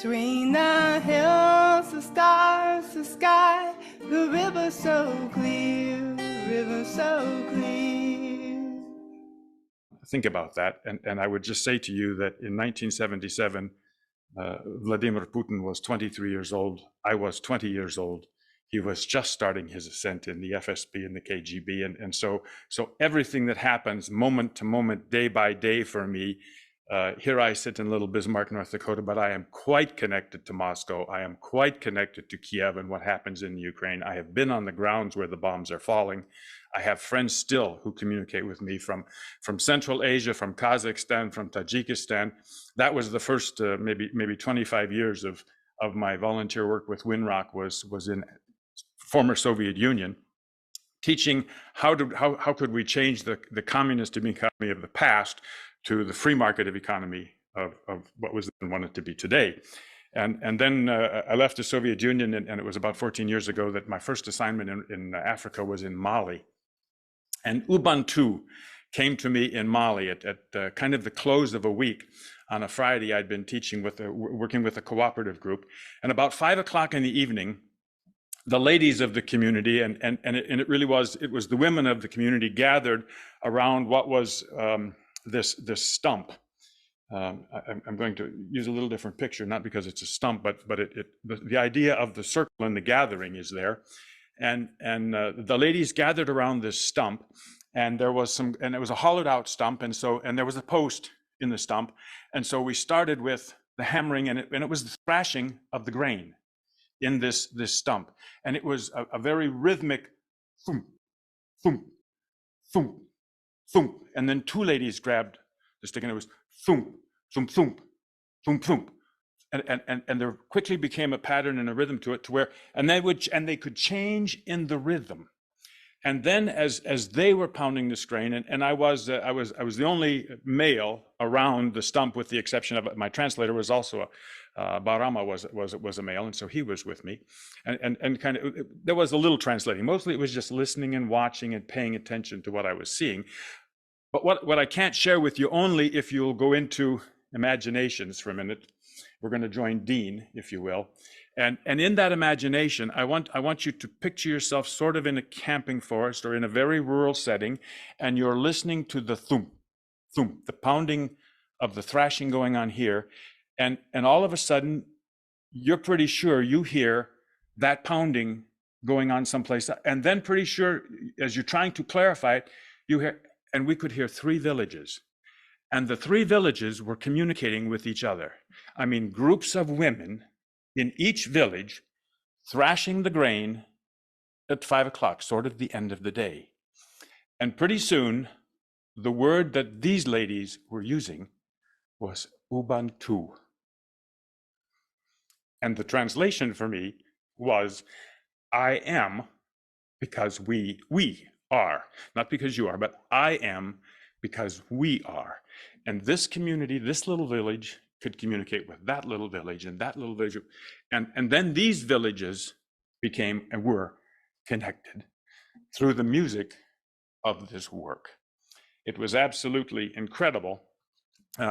Between the hills, the stars, the sky, the river so clear, river so clear. Think about that, and I would just say to you that in 1977, Vladimir Putin was 23 years old. I was 20 years old. He was just starting his ascent in the FSB and the KGB, and so everything that happens moment to moment, day by day for me. Here I sit in little Bismarck, North Dakota, but I am quite connected to Moscow. I am quite connected to Kiev and what happens in Ukraine. I have been on the grounds where the bombs are falling. I have friends still who communicate with me from Central Asia, from Kazakhstan, from Tajikistan. That was the first maybe 25 years of my volunteer work with Winrock was in former Soviet Union, teaching how could we change the communist economy of the past to the free market of economy of what was then wanted to be today. And then I left the Soviet Union, and it was about 14 years ago that my first assignment in Africa was in Mali. And Ubantu came to me in Mali at kind of the close of a week. On a Friday, I'd been teaching working with a cooperative group, and about 5 o'clock in the evening, the ladies of the community, and it really was the women of the community gathered around what was this stump. I'm going to use a little different picture, not because it's a stump, but the idea of the circle and the gathering is there. And the ladies gathered around this stump, and it was a hollowed out stump, and there was a post in the stump, and so we started with the hammering, and it was the thrashing of the grain in this stump, and it was a very rhythmic thump, thump, thump, thump, and then two ladies grabbed the stick, and it was thump, thump, thump, thump, thump. And there quickly became a pattern and a rhythm to it, to where they could change in the rhythm. And then as they were pounding this grain, and I was the only male around the stump, with the exception of my translator was also Barama was a male, and so he was with me, and kind of there was a little translating. Mostly it was just listening and watching and paying attention to what I was seeing. But what I can't share with you, only if you'll go into imaginations for a minute. We're going to join Dean, if you will. And in that imagination, I want you to picture yourself sort of in a camping forest or in a very rural setting, and you're listening to the thump, thump, the pounding of the thrashing going on here. And all of a sudden, you're pretty sure you hear that pounding going on someplace. And then pretty sure, as you're trying to clarify it, you hear, and we could hear 3 villages. And the 3 villages were communicating with each other. I mean, groups of women in each village thrashing the grain at 5 o'clock, sort of the end of the day. And pretty soon, the word that these ladies were using was Ubantu. And the translation for me was, I am because we are, not because you are, but I am because we are. And this community, this little village, could communicate with that little village and that little village. And then these villages became and were connected through the music of this work. It was absolutely incredible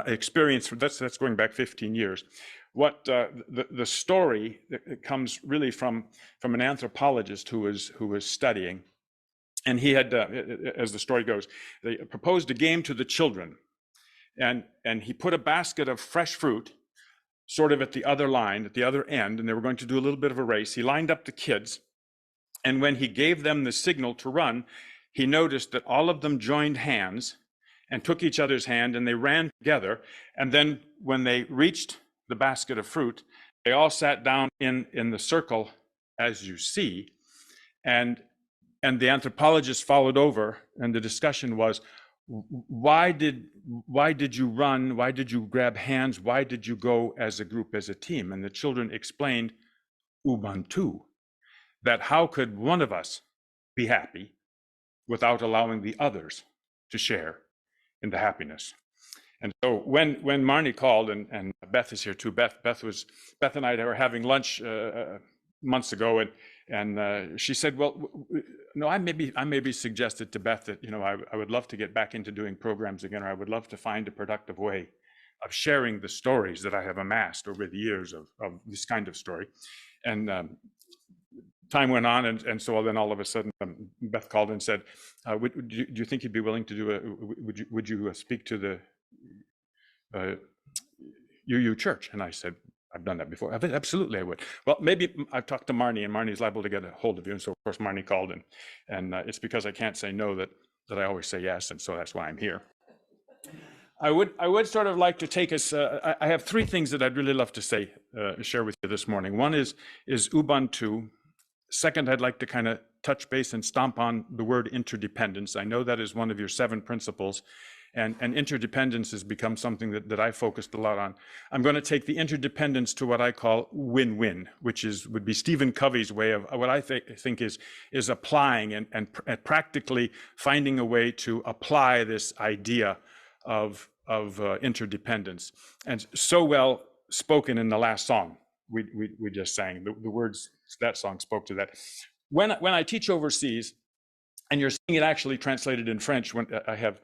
experience. That's going back 15 years. What the story comes really from an anthropologist who was studying. And he had, as the story goes, they proposed a game to the children. And he put a basket of fresh fruit sort of at the other line, at the other end, and they were going to do a little bit of a race. He lined up the kids, and when he gave them the signal to run, he noticed that all of them joined hands and took each other's hand, and they ran together. And then when they reached the basket of fruit, they all sat down in the circle, as you see, and the anthropologist followed over, and the discussion was, why did you run? Why did you grab hands? Why did you go as a group, as a team? And the children explained Ubantu, that how could one of us be happy without allowing the others to share in the happiness? And so when Marnie called, and Beth is here too, Beth and I were having lunch months ago, and she said, well, no, I maybe suggested to Beth that, I would love to get back into doing programs again, or I would love to find a productive way sharing the stories that I have amassed over the years of this kind of story. And time went on, and so then all of a sudden Beth called and said, do you think you'd be willing to do would you speak to the UU church? And I said, I've done that before. Absolutely, I would. Well, maybe I've talked to Marnie, and Marnie's liable to get a hold of you. And so, of course, Marnie called, and it's because I can't say no that I always say yes, and so that's why I'm here. I would sort of like to take us. I have three things that I'd really love to share with you this morning. One is Ubantu. Second, I'd like to kind of touch base and stomp on the word interdependence. I know that is one of your 7 principles. And interdependence has become something that I focused a lot on. I'm going to take the interdependence to what I call win-win, which would be Stephen Covey's way of what I think is applying and practically finding a way to apply this idea of interdependence. And so well spoken in the last song we just sang. The words that song spoke to that. When I teach overseas, and you're seeing it actually translated in French, when I have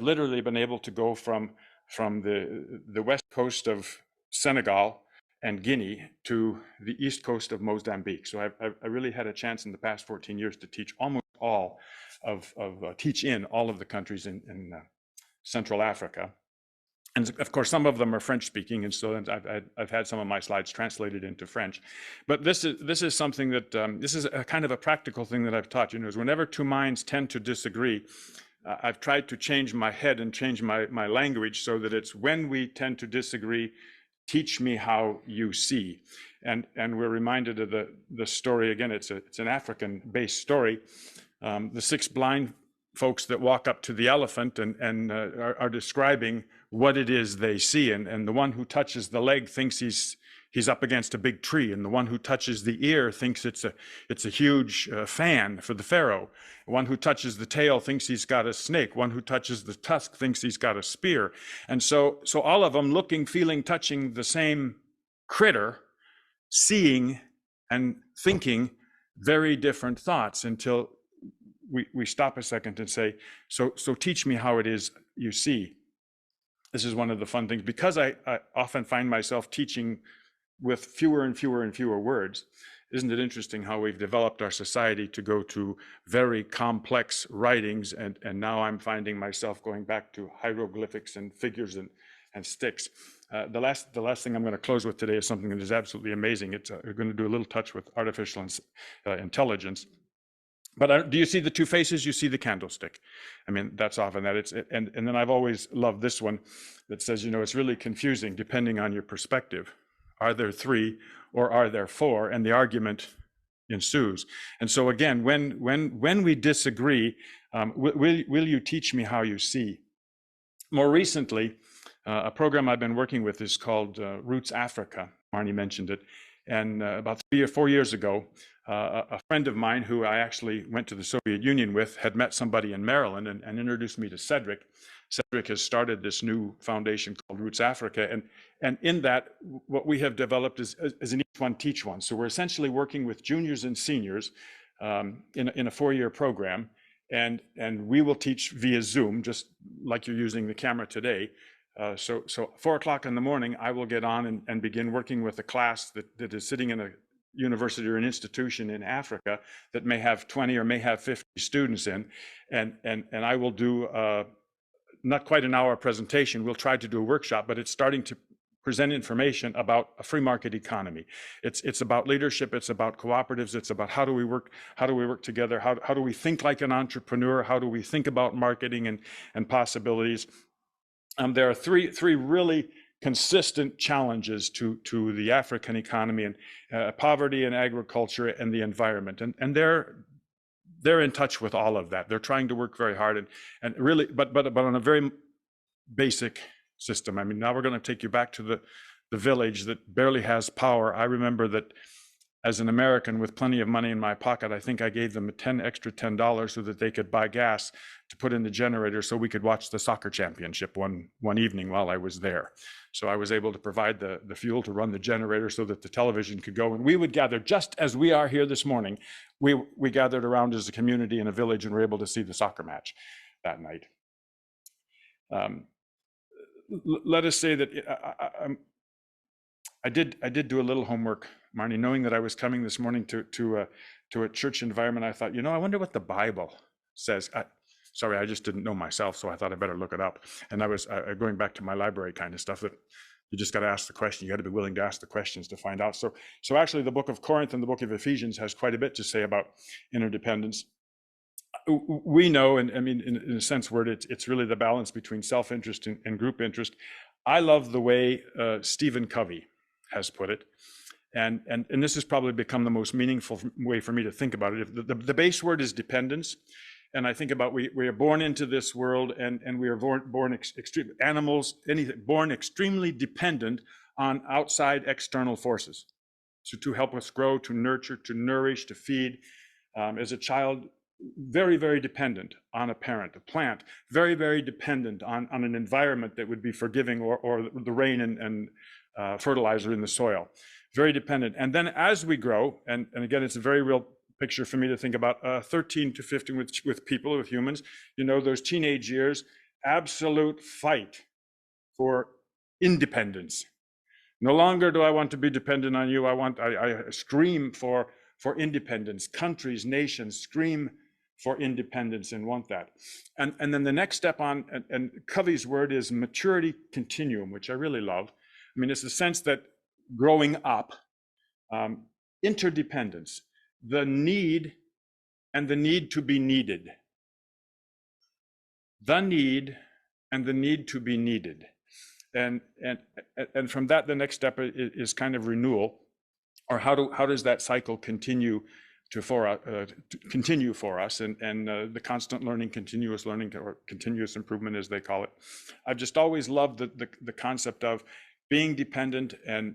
literally been able to go from the west coast of Senegal and Guinea to the east coast of Mozambique. So I really had a chance in the past 14 years to teach almost all teach in all of the countries in Central Africa. And of course, some of them are French speaking, and so I've had some of my slides translated into French. But this is something that this is a kind of a practical thing that I've taught. Is whenever two minds tend to disagree, I've tried to change my head and change my language so that it's when we tend to disagree, teach me how you see. And we're reminded of the story again. It's an African-based story. The 6 blind folks that walk up to the elephant and are describing what it is they see, and the one who touches the leg thinks he's up against a big tree, and the one who touches the ear thinks it's a huge fan for the pharaoh. The one who touches the tail thinks he's got a snake. One who touches the tusk thinks he's got a spear. And so all of them looking, feeling, touching the same critter, seeing and thinking very different thoughts until we stop a second and say, so teach me how it is you see. This is one of the fun things, because I often find myself teaching with fewer and fewer and fewer words. Isn't it interesting how we've developed our society to go to very complex writings, and now I'm finding myself going back to hieroglyphics and figures and sticks. The last thing I'm going to close with today is something that is absolutely amazing. We're going to do a little touch with artificial intelligence. But do you see the 2 faces? You see the candlestick. I mean, that's often that. And then I've always loved this one that says, it's really confusing depending on your perspective. Are there 3 or are there 4? And the argument ensues. And so again, when we disagree, will you teach me how you see? More recently, a program I've been working with is called Roots-Africa. Marnie mentioned it. And about 3 or 4 years ago, a friend of mine who I actually went to the Soviet Union with had met somebody in Maryland and introduced me to Cedric. Cedric has started this new foundation called Roots-Africa. And in that, what we have developed is an each one teach one. So we're essentially working with juniors and seniors in a 4-year program. And we will teach via Zoom, just like you're using the camera today. So 4 o'clock in the morning, I will get on and begin working with a class that is sitting in a university or an institution in Africa that may have 20 or may have 50 students in, and I will do not quite an hour presentation. We'll try to do a workshop, but it's starting to present information about a free market economy. It's about leadership. It's about cooperatives. It's about how do we work together? How do we think like an entrepreneur? How do we think about marketing and possibilities? There are three really consistent challenges to the African economy, and poverty and agriculture and the environment, and they're in touch with all of that. They're trying to work very hard and really, but on a very basic system. I mean, now we're going to take you back to the village that barely has power. I remember that as an American with plenty of money in my pocket, I think I gave them extra $10 so that they could buy gas to put in the generator so we could watch the soccer championship one evening while I was there. So I was able to provide the fuel to run the generator so that the television could go. And we would gather, just as we are here this morning, we gathered around as a community in a village and were able to see the soccer match that night. let us say that I did do a little homework, Marnie, knowing that I was coming this morning to a church environment. I thought, I wonder what the Bible says. Sorry, I just didn't know myself, so I thought I better look it up. And I was going back to my library kind of stuff, that you just got to ask the question. You got to be willing to ask the questions to find out. So actually, the book of Corinth and the book of Ephesians has quite a bit to say about interdependence. We know, and I mean, in a sense where it's really the balance between self-interest and group interest. I love the way Stephen Covey has put it. And this has probably become the most meaningful way for me to think about it. The base word is dependence. And I think about we are born into this world, and we are born extreme animals, born extremely dependent on outside external forces to help us grow, to nurture, to nourish, to feed. As a child, very, very dependent on a parent. A plant, very, very dependent on an environment that would be forgiving, or the rain and fertilizer in the soil. Very dependent. And then as we grow, and again, it's a very real picture for me to think about 13 to 15 with people, with humans, those teenage years, absolute fight for independence. No longer do I want to be dependent on you. I scream for independence. Countries, nations scream for independence and want that. And then the next step on, and Covey's word is maturity continuum, which I really love. I mean, it's the sense that growing up, interdependence, the need and the need to be needed. The need and the need to be needed. And from that, the next step is kind of renewal, or how does that cycle continue for us, and the constant learning, continuous learning, or continuous improvement, as they call it. I've just always loved the concept of being dependent and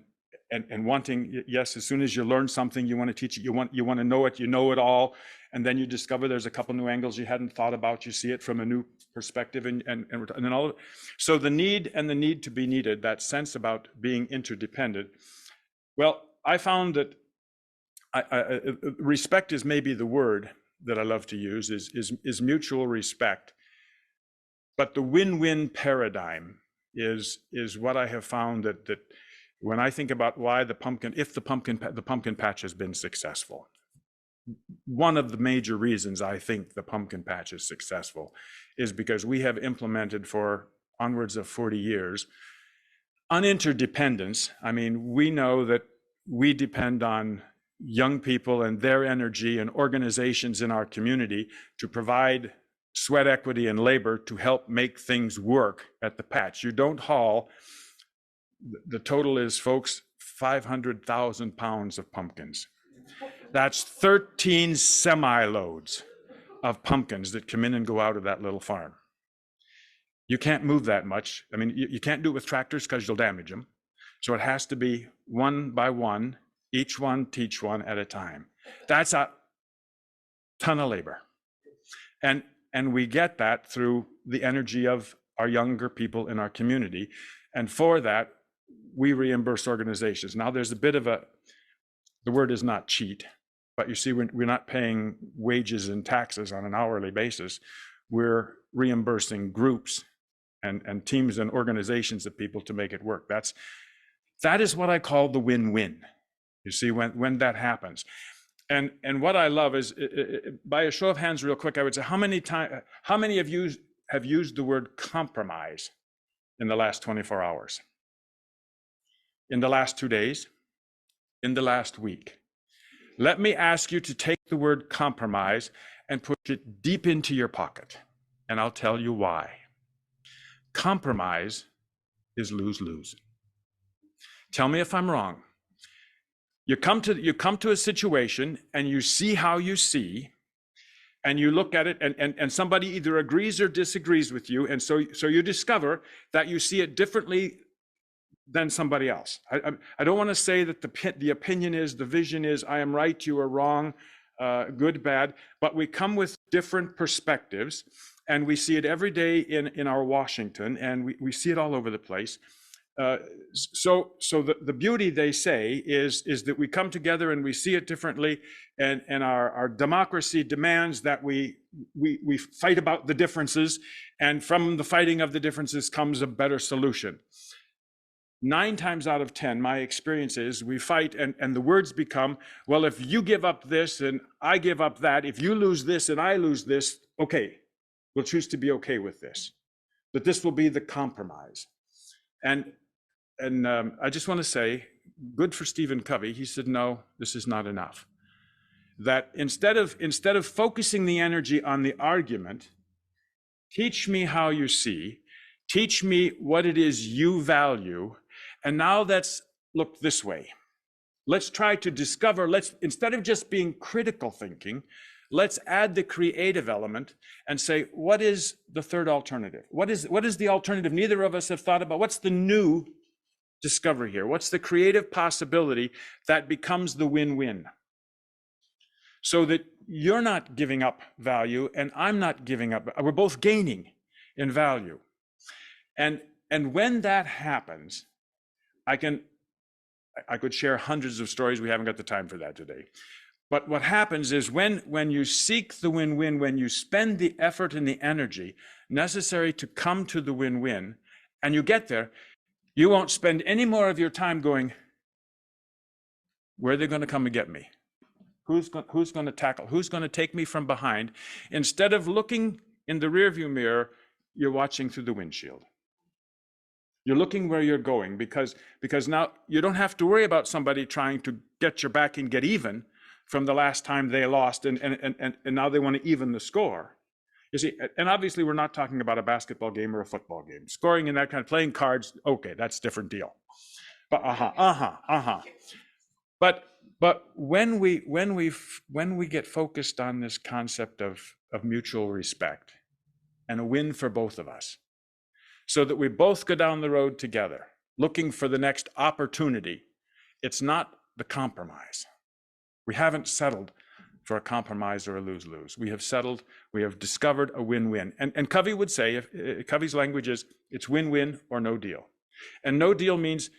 wanting, yes, as soon as you learn something, you want to teach it, you want to know it, you know it all, and then you discover there's a couple new angles you hadn't thought about, you see it from a new perspective, and then all of it. So the need and the need to be needed, that sense about being interdependent. Well, I found that respect is maybe the word that I love to use, is mutual respect. But the win-win paradigm is what I have found that when I think about why the pumpkin patch has been successful. One of the major reasons I think the pumpkin patch is successful is because we have implemented for onwards of 40 years on interdependence. I mean, we know that we depend on young people and their energy and organizations in our community to provide sweat equity and labor to help make things work at the patch. You don't haul, the total is, folks, 500,000 pounds of pumpkins. That's 13 semi-loads of pumpkins that come in and go out of that little farm. You can't move that much. I mean, you can't do it with tractors because you'll damage them. So it has to be one by one, each one teach one at a time. That's a ton of labor. And we get that through the energy of our younger people in our community. And for that, we reimburse organizations. Now there's a bit of the word is not cheat, but you see, we're not paying wages and taxes on an hourly basis. We're reimbursing groups and teams and organizations of people to make it work. That is what I call the win-win. You see, when that happens. And what I love is, by a show of hands real quick, I would say, how many of you have used the word compromise in the last 24 hours? In the last 2 days? In the last week? Let me ask you to take the word compromise and put it deep into your pocket, and I'll tell you why. Compromise is lose-lose. Tell me if I'm wrong. You come to a situation and you see how you see, and you look at it, and somebody either agrees or disagrees with you, and so you discover that you see it differently than somebody else. I don't want to say that the opinion is, the vision is, I am right, you are wrong, good, bad, but we come with different perspectives, and we see it every day in our Washington, and we see it all over the place. So the beauty, they say, is that we come together and we see it differently, and our democracy demands that we fight about the differences, and from the fighting of the differences comes a better solution. 9 times out of 10, my experience is we fight, and the words become, well, if you give up this and I give up that, if you lose this and I lose this, okay, we'll choose to be okay with this. But this will be the compromise. And I just want to say, good for Stephen Covey. He said, no, this is not enough. That instead of focusing the energy on the argument, teach me how you see, teach me what it is you value, and now let's look this way. Let's try to discover, instead of just being critical thinking, let's add the creative element and say, what is the third alternative? What is the alternative neither of us have thought about? What's the new discovery here? What's the creative possibility that becomes the win-win? So that you're not giving up value and I'm not giving up. We're both gaining in value. And when that happens, I could share hundreds of stories. We haven't got the time for that today. But what happens is when you seek the win-win, when you spend the effort and the energy necessary to come to the win-win, and you get there, you won't spend any more of your time going, where are they going to come and get me? Who's going to tackle? Who's going to take me from behind? Instead of looking in the rearview mirror, you're watching through the windshield. You're looking where you're going because now you don't have to worry about somebody trying to get your back and get even from the last time they lost, and now they want to even the score. You see, and obviously we're not talking about a basketball game or a football game. Scoring in that kind of playing cards, okay, that's a different deal. But But when we get focused on this concept of mutual respect and a win for both of us, so that we both go down the road together, looking for the next opportunity, it's not the compromise. We haven't settled for a compromise or a lose-lose. We have discovered a win-win. And Covey would say, Covey's language is, it's win-win or no deal. And no deal means,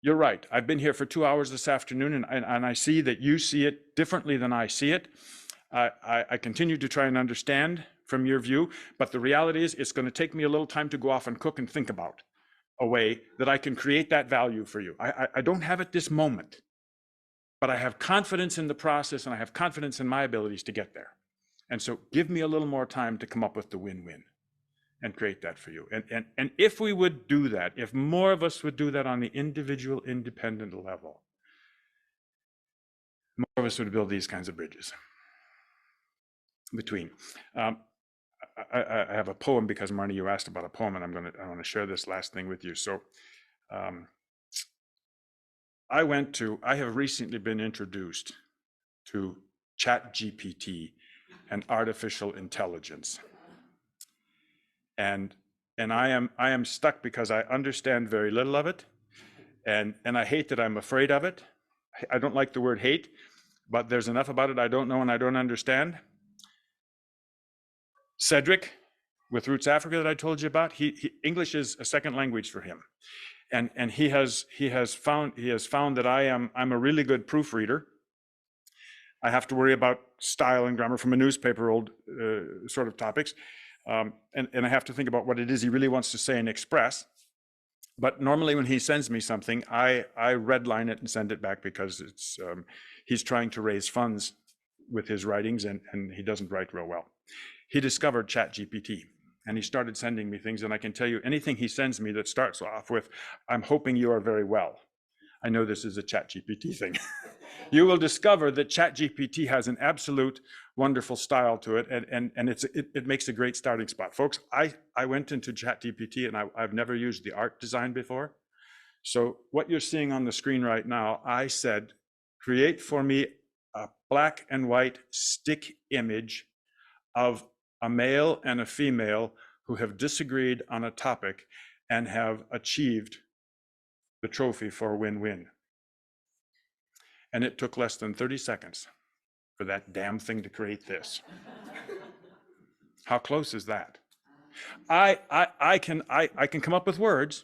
you're right, I've been here for 2 hours this afternoon and I see that you see it differently than I see it. I continue to try and understand from your view, but the reality is it's going to take me a little time to go off and cook and think about a way that I can create that value for you. I don't have it this moment, but I have confidence in the process and I have confidence in my abilities to get there. And so give me a little more time to come up with the win-win and create that for you. And if we would do that, if more of us would do that on the individual independent level, more of us would build these kinds of bridges between. I have a poem because, Marnie, you asked about a poem, and I want to share this last thing with you. So I have recently been introduced to ChatGPT and artificial intelligence. And I am stuck because I understand very little of it. And I hate that I'm afraid of it. I don't like the word hate, but there's enough about it I don't know and I don't understand. Cedric with Roots-Africa that I told you about, English is a second language for him. And he has found that I'm a really good proofreader. I have to worry about style and grammar from a newspaper, old sort of topics. And I have to think about what it is he really wants to say and express. But normally when he sends me something, I redline it and send it back because he's trying to raise funds with his writings and he doesn't write real well. He discovered ChatGPT and he started sending me things, and I can tell you anything he sends me that starts off with, I'm hoping you are very well. I know this is a ChatGPT thing. You will discover that ChatGPT has an absolute wonderful style to it, and it makes a great starting spot. Folks, I went into ChatGPT and I've never used the art design before. So what you're seeing on the screen right now, I said, create for me a black and white stick image of a male and a female who have disagreed on a topic and have achieved the trophy for win-win. And it took less than 30 seconds for that damn thing to create this. How close is that? I can come up with words.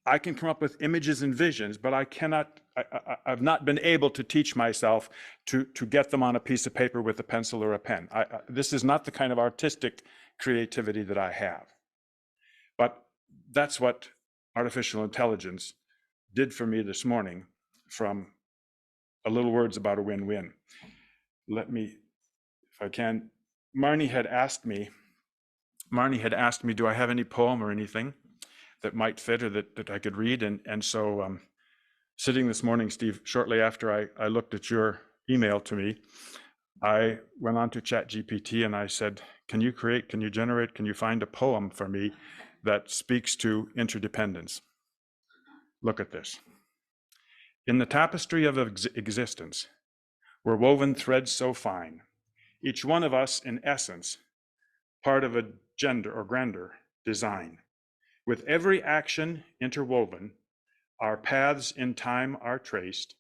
I can come up with images and visions, but I've not been able to teach myself to get them on a piece of paper with a pencil or a pen. This is not the kind of artistic creativity that I have. But that's what artificial intelligence did for me this morning from a little words about a win-win. Let me, if I can, Marnie had asked me, do I have any poem or anything that might fit or that I could read? And so sitting this morning, Steve, shortly after I looked at your email to me, I went on to ChatGPT and I said, can you generate, can you find a poem for me that speaks to interdependence? Look at this. In the tapestry of existence were woven threads so fine, each one of us in essence, part of a gender or grander design. With every action interwoven, our paths in time are traced,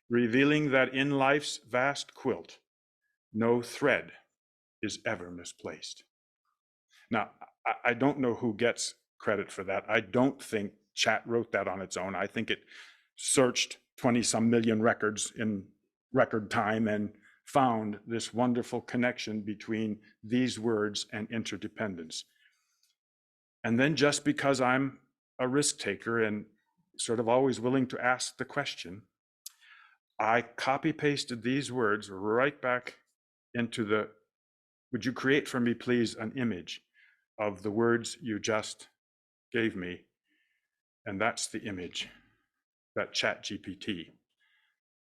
revealing that in life's vast quilt, no thread is ever misplaced. Now, I don't know who gets credit for that. I don't think Chat wrote that on its own. I think it searched 20-some million records in record time and found this wonderful connection between these words and interdependence. And then just because I'm a risk taker and sort of always willing to ask the question, I copy pasted these words right back into the, would you create for me, please, an image of the words you just gave me? And that's the image that ChatGPT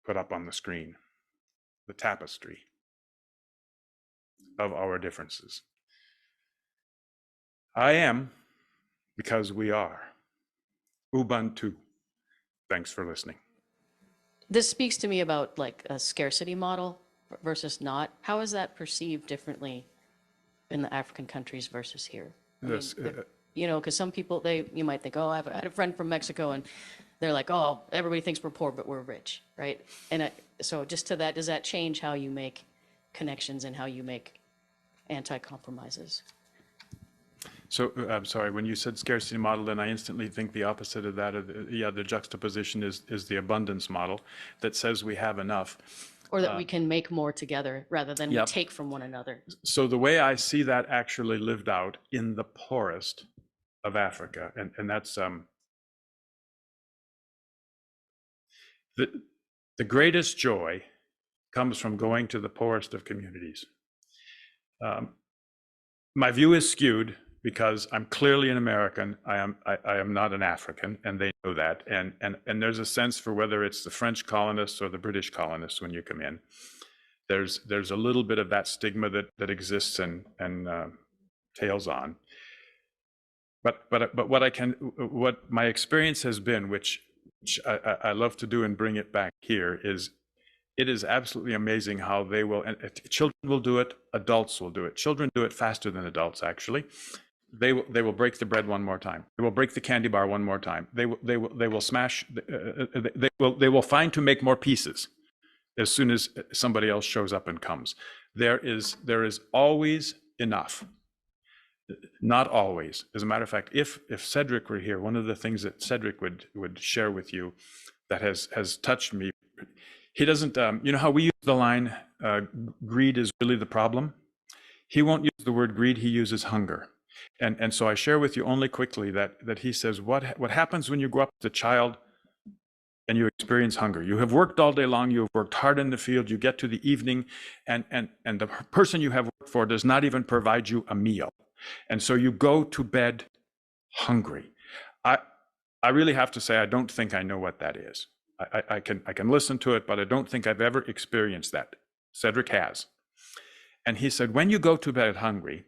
put up on the screen, the tapestry of our differences. I am because we are. Ubantu. Thanks for listening. This speaks to me about like a scarcity model versus not. How is that perceived differently in the African countries versus here? Yes, You know, because some people, you might think, oh, I had a friend from Mexico and they're like, oh, everybody thinks we're poor, but we're rich, right? And so just to that, does that change how you make connections and how you make anti-compromises? So I'm sorry, when you said scarcity model, then I instantly think the opposite of that. The juxtaposition is the abundance model that says we have enough. Or that we can make more together rather than we take from one another. So the way I see that actually lived out in the poorest of Africa, and that's the greatest joy comes from going to the poorest of communities. My view is skewed because I'm clearly an American. I am not an African, and they know that. And there's a sense for whether it's the French colonists or the British colonists when you come in. There's a little bit of that stigma that exists and tails on. But what my experience has been, which I love to do and bring it back here, is it is absolutely amazing how they will, and children will do it, adults will do it. Children do it faster than adults, actually. They will break the bread one more time. They will break the candy bar one more time. They will smash. They will find to make more pieces as soon as somebody else shows up and comes. There is always enough. Not always. As a matter of fact, if Cedric were here, one of the things that Cedric would share with you that has touched me, he doesn't, you know how we use the line, greed is really the problem? He won't use the word greed, he uses hunger. And so I share with you only quickly that he says, what happens when you grow up as a child and you experience hunger? You have worked all day long, you have worked hard in the field, you get to the evening, and the person you have worked for does not even provide you a meal. And so you go to bed hungry. I really have to say, I don't think I know what that is. I can listen to it, but I don't think I've ever experienced that. Cedric has. And he said, when you go to bed hungry,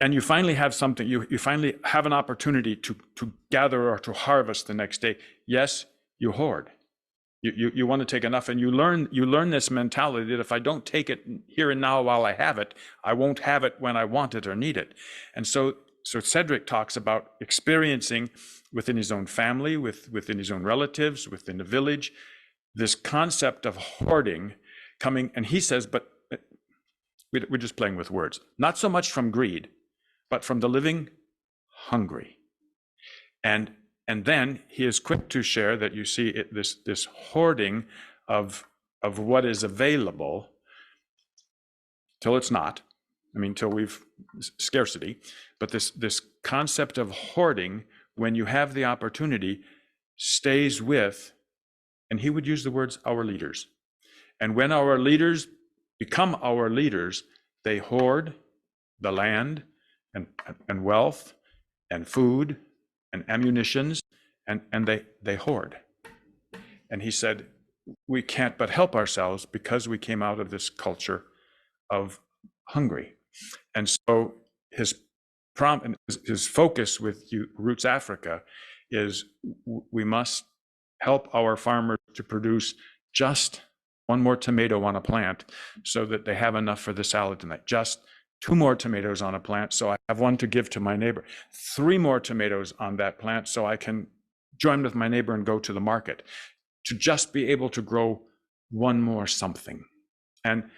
and you finally have something, you finally have an opportunity to gather or to harvest the next day, yes, you hoard. You want to take enough, and you learn this mentality that if I don't take it here and now while I have it, I won't have it when I want it or need it. And so Cedric talks about experiencing within his own family, within his own relatives, within the village, this concept of hoarding coming, and he says, but we're just playing with words, not so much from greed, but from the living hungry. And And then he is quick to share that you see this hoarding of what is available till it's not. I mean, till we've scarcity, but this concept of hoarding, when you have the opportunity, stays with, and he would use the words, our leaders. And when our leaders become our leaders, they hoard the land and wealth and food and ammunitions, and they hoard. And he said, we can't but help ourselves because we came out of this culture of hungry. And so his focus with Roots-Africa is we must help our farmers to produce just one more tomato on a plant so that they have enough for the salad tonight. Just 2 more tomatoes on a plant so I have one to give to my neighbor. 3 more tomatoes on that plant so I can join with my neighbor and go to the market. To just be able to grow one more something. And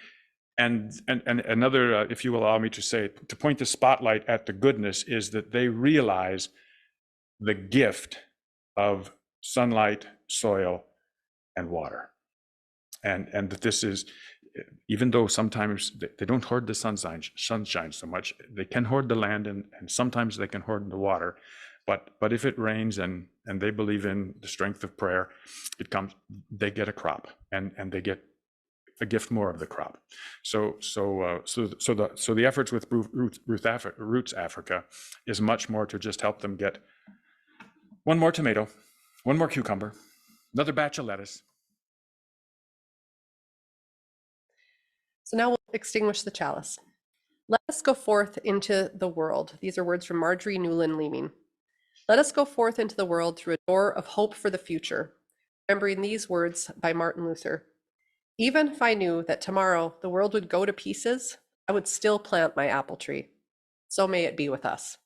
another, if you allow me to say, to point the spotlight at the goodness, is that they realize the gift of sunlight, soil, and water. And that this is, even though sometimes they don't hoard the sunshine so much, they can hoard the land, and sometimes they can hoard the water. But if it rains and they believe in the strength of prayer, they get a crop, and they get a gift more of the crop. So the efforts with Roots-Africa is much more to just help them get 1 more tomato, 1 more cucumber, another batch of lettuce. So now we'll extinguish the chalice. Let us go forth into the world. These are words from Marjorie Newland Leeming. Let us go forth into the world through a door of hope for the future, remembering these words by Martin Luther. Even if I knew that tomorrow the world would go to pieces, I would still plant my apple tree. So may it be with us.